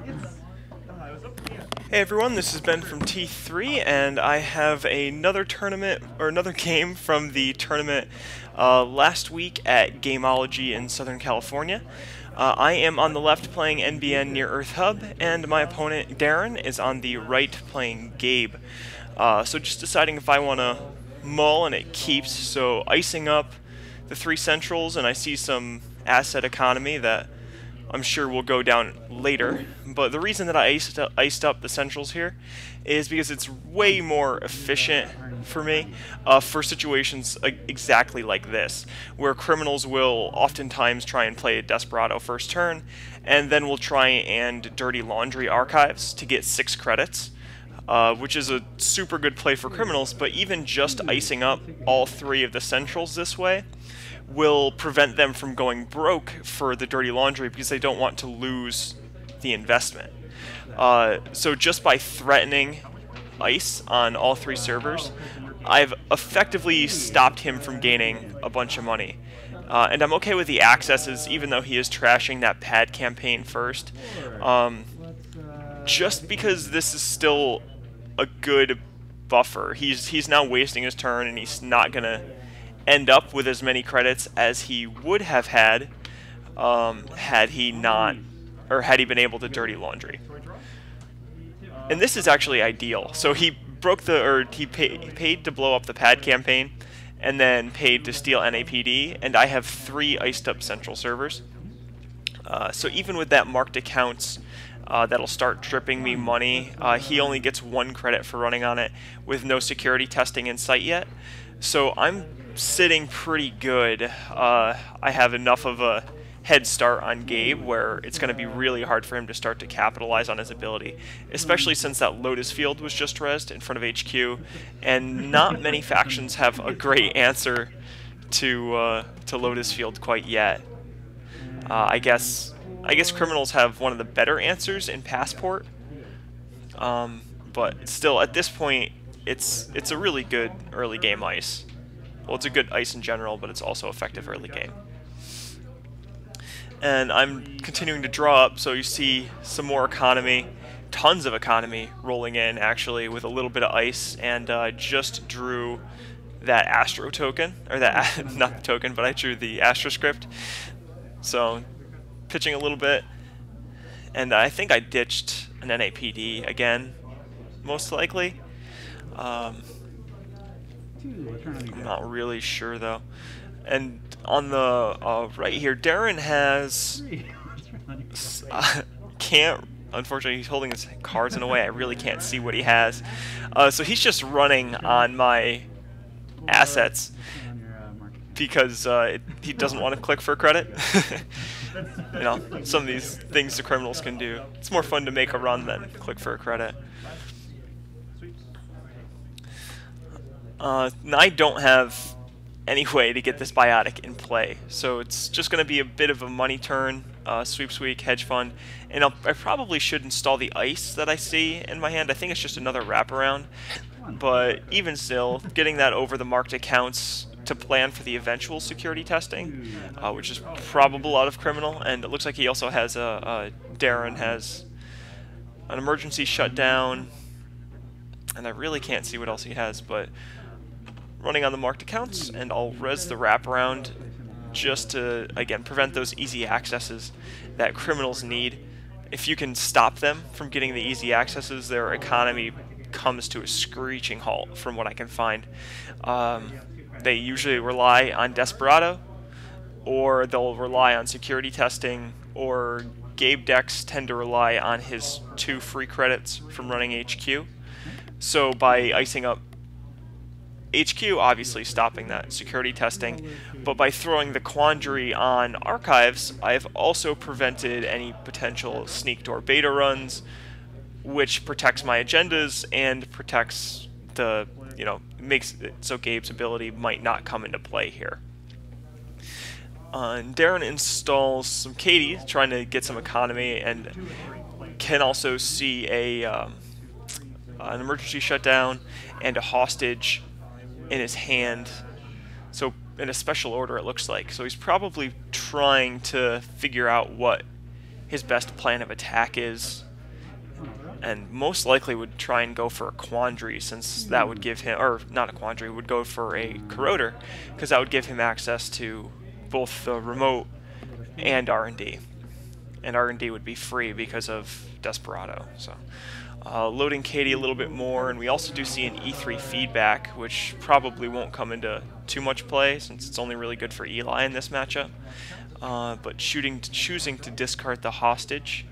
Hey everyone, this is Ben from T3, and I have another tournament, or another game from the tournament last week at Gameology in Southern California. I am on the left playing NBN near Earth Hub, and my opponent Darren is on the right playing Gabe. So just deciding if I want to mull and it keeps, so icing up the three centrals, and I see some asset economy that I'm sure will go down later, but the reason that I iced up the centrals here is because it's way more efficient for me for situations exactly like this, where criminals will oftentimes try and play a Desperado first turn, and then will try and dirty laundry archives to get 6 credits. Which is a super good play for criminals, but even just icing up all 3 of the centrals this way will prevent them from going broke for the dirty laundry because they don't want to lose the investment. So just by threatening ice on all 3 servers, I've effectively stopped him from gaining a bunch of money. And I'm okay with the accesses, even though he is trashing that pad campaign first. Just because this is still a good buffer. He's now wasting his turn, and he's not going to end up with as many credits as he would have had had he been able to dirty laundry. And this is actually ideal. So he paid to blow up the pad campaign, and then paid to steal NAPD, and I have 3 iced up central servers. So even with that marked accounts, that'll start dripping me money. He only gets 1 credit for running on it with no security testing in sight yet. So I'm sitting pretty good. I have enough of a head start on Gabe where it's going to be really hard for him to start to capitalize on his ability, especially since that Lotus field was just rezzed in front of HQ, and not many factions have a great answer to Lotus field quite yet. I guess criminals have one of the better answers in Passport, but still, at this point, it's a really good early game ice. Well, it's a good ice in general, but it's also effective early game. And I'm continuing to draw up, so you see some more economy, tons of economy rolling in, actually, with a little bit of ice, and just drew that Astro token, or that, not the token, but I drew the Astro script. So, pitching a little bit, and I think I ditched an NAPD again, most likely. I'm not really sure though. And on the right here, Darren has unfortunately he's holding his cards in a way I really can't see what he has. So he's just running on my assets because he doesn't want to click for a credit. You know, some of these things the criminals can do. It's more fun to make a run than click for a credit. Now I don't have any way to get this biotic in play, so it's just going to be a bit of a money turn, sweeps week, hedge fund, and I probably should install the ice that I see in my hand. I think it's just another wraparound, but even still, getting that over the marked accounts to plan for the eventual security testing, which is probable out of criminal, and it looks like he also has Darren has an emergency shutdown, and I really can't see what else he has, but running on the marked accounts, and I'll res the wraparound just to, again, prevent those easy accesses that criminals need. If you can stop them from getting the easy accesses, their economy comes to a screeching halt from what I can find. They usually rely on Desperado, or they'll rely on security testing, or Gabe decks tend to rely on his 2 free credits from running HQ. So by icing up HQ, obviously stopping that security testing, but by throwing the Quandary on archives, I've also prevented any potential sneak door beta runs, which protects my agendas and protects the, you know, makes it so Gabe's ability might not come into play here. And Darren installs some Katie, trying to get some economy, and can also see an emergency shutdown and a hostage in his hand, so in a special order it looks like. So he's probably trying to figure out what his best plan of attack is and most likely would try and go for a quandary, since that would give him, or not a quandary, would go for a corroder, because that would give him access to both the remote and R&D. And R&D would be free because of Desperado. So loading Katie a little bit more, and we also do see an E3 feedback, which probably won't come into too much play since it's only really good for Eli in this matchup. But choosing to discard the hostage.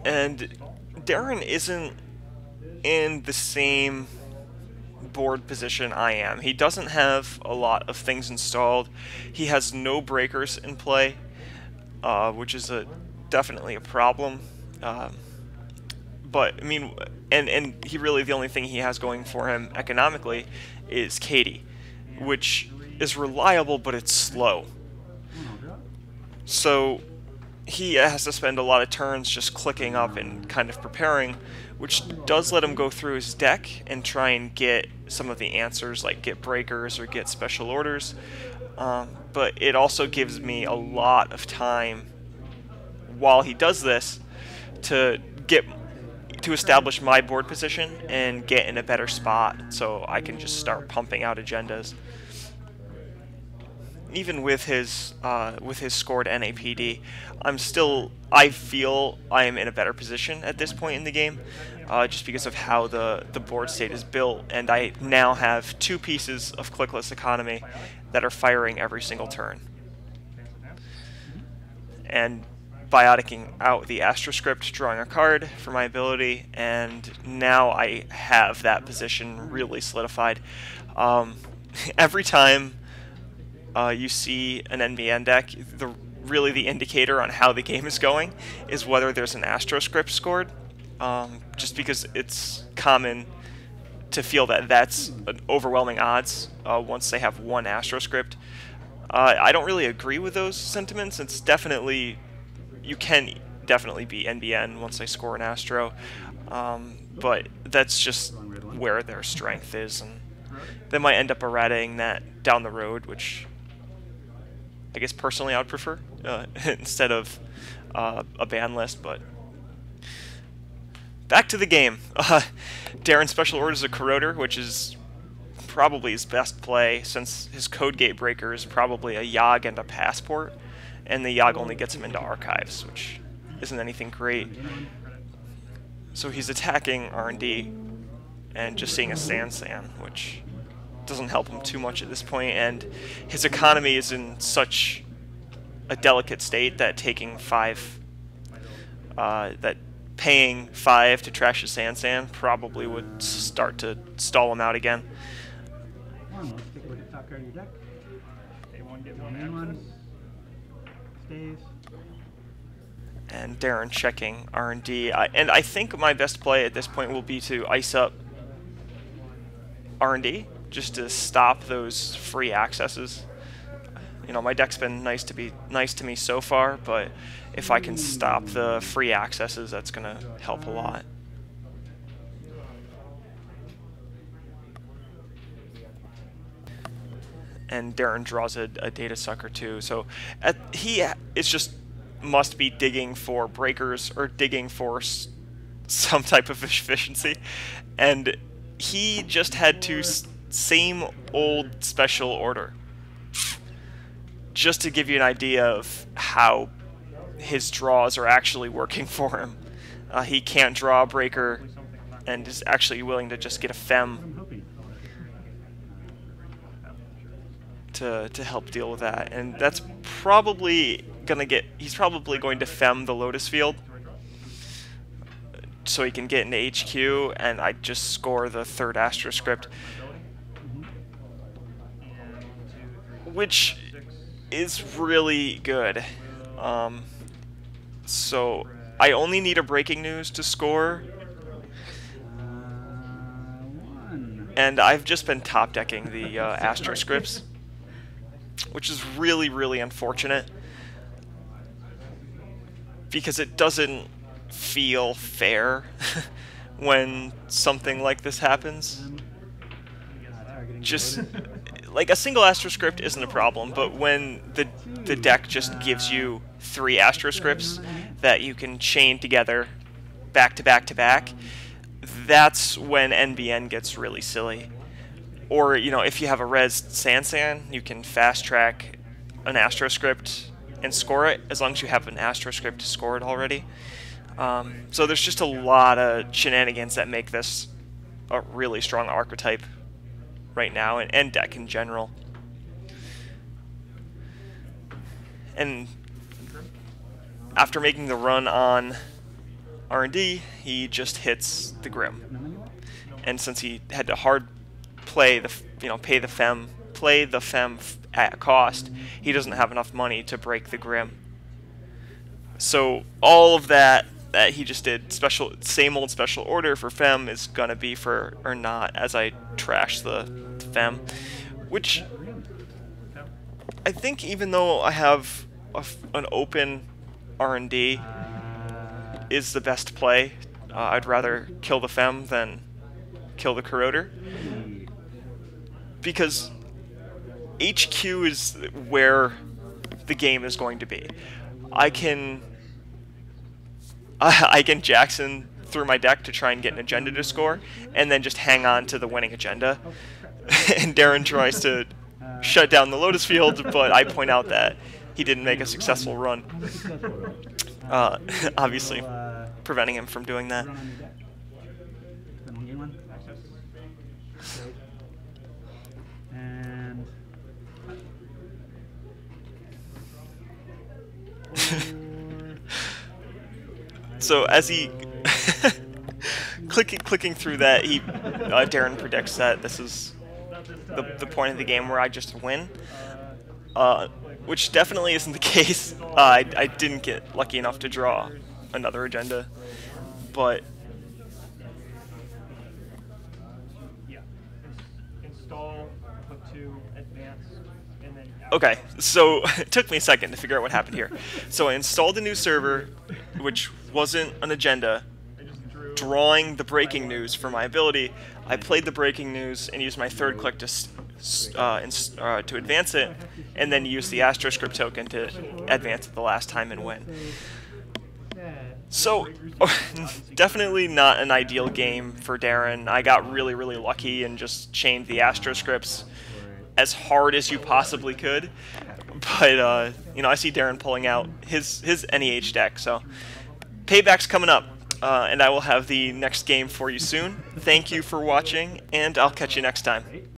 And Darren isn't in the same board position I am. He doesn't have a lot of things installed. He has no breakers in play, which is definitely a problem. But I mean, and he really, the only thing he has going for him economically is Katie, which is reliable, but it's slow. So he has to spend a lot of turns just clicking up and kind of preparing, which does let him go through his deck and try and get some of the answers, like get breakers or get special orders. But it also gives me a lot of time while he does this to establish my board position and get in a better spot, so I can just start pumping out agendas. Even with his scored NAPD, I feel I am in a better position at this point in the game, just because of how the board state is built, and I now have 2 pieces of clickless economy that are firing every single turn. And bioticking out the Astroscript, drawing a card for my ability, and now I have that position really solidified. Every time you see an NBN deck, really the indicator on how the game is going is whether there's an Astroscript scored, just because it's common to feel that that's an overwhelming odds once they have one Astroscript. I don't really agree with those sentiments. It's definitely, you can definitely beat NBN once they score an Astro, but that's just where their strength is, and they might end up errataing that down the road, which I guess personally I would prefer instead of a ban list. But back to the game. Darren special orders a corroder, which is probably his best play, since his code gate breaker is probably a Yogg and a passport, and the Yogg only gets him into archives, which isn't anything great. So he's attacking R&D and just seeing a San, which doesn't help him too much at this point, and his economy is in such a delicate state that paying 5 to trash his San probably would start to stall him out again. Let's take a look at the top card of your deck. A1 stays. And Darren checking R&D, and I think my best play at this point will be to ice up R&D, just to stop those free accesses. You know, my deck's been nice to me so far, but if I can stop the free accesses, that's gonna help a lot. And Darren draws a data sucker too, so it's just must be digging for breakers or digging for some type of efficiency, and he just had to same old special order, just to give you an idea of how his draws are actually working for him. He can't draw a breaker and is actually willing to just get a fem to help deal with that, and that's probably he's probably going to fem the Lotus Field so he can get into HQ, and I just score the 3rd Astroscript, which is really good. So I only need a breaking news to score, and I've just been top decking the Astroscripts, which is really, really unfortunate, because it doesn't feel fair when something like this happens. Just like, a single Astroscript isn't a problem, but when the deck just gives you 3 Astroscripts that you can chain together back to back to back, that's when NBN gets really silly. Or, you know, if you have a res Sansan, you can fast track an Astroscript and score it, as long as you have an Astroscript to score it already. So there's just a lot of shenanigans that make this a really strong archetype right now, and deck in general. And after making the run on R&D, he just hits the Grim. And since he had to hard play the, pay the Fem at cost, he doesn't have enough money to break the Grim. So all of that he just did, same old special order for Fem, is gonna be for or not as I trash the Fem, which I think, even though I have an open R&D, is the best play. I'd rather kill the Fem than kill the Corroder, because HQ is where the game is going to be. I can Jackson through my deck to try and get an agenda to score, and then just hang on to the winning agenda. And Darren tries to shut down the Lotus Field, but I point out that he didn't make a successful run. Obviously, preventing him from doing that. So as he clicking through that, Darren predicts that this is the point of the game where I just win, which definitely isn't the case. I didn't get lucky enough to draw another agenda, but install, put to advance, and then okay. So it took me a second to figure out what happened here. So I installed a new server, which wasn't an agenda, drawing the breaking news for my ability. I played the breaking news and used my third click to advance it, and then use the Astroscript token to advance it the last time and win. So, definitely not an ideal game for Darren. I got really, really lucky and just chained the Astroscripts as hard as you possibly could. But, I see Darren pulling out his NEH deck, so payback's coming up. And I will have the next game for you soon. Thank you for watching, and I'll catch you next time.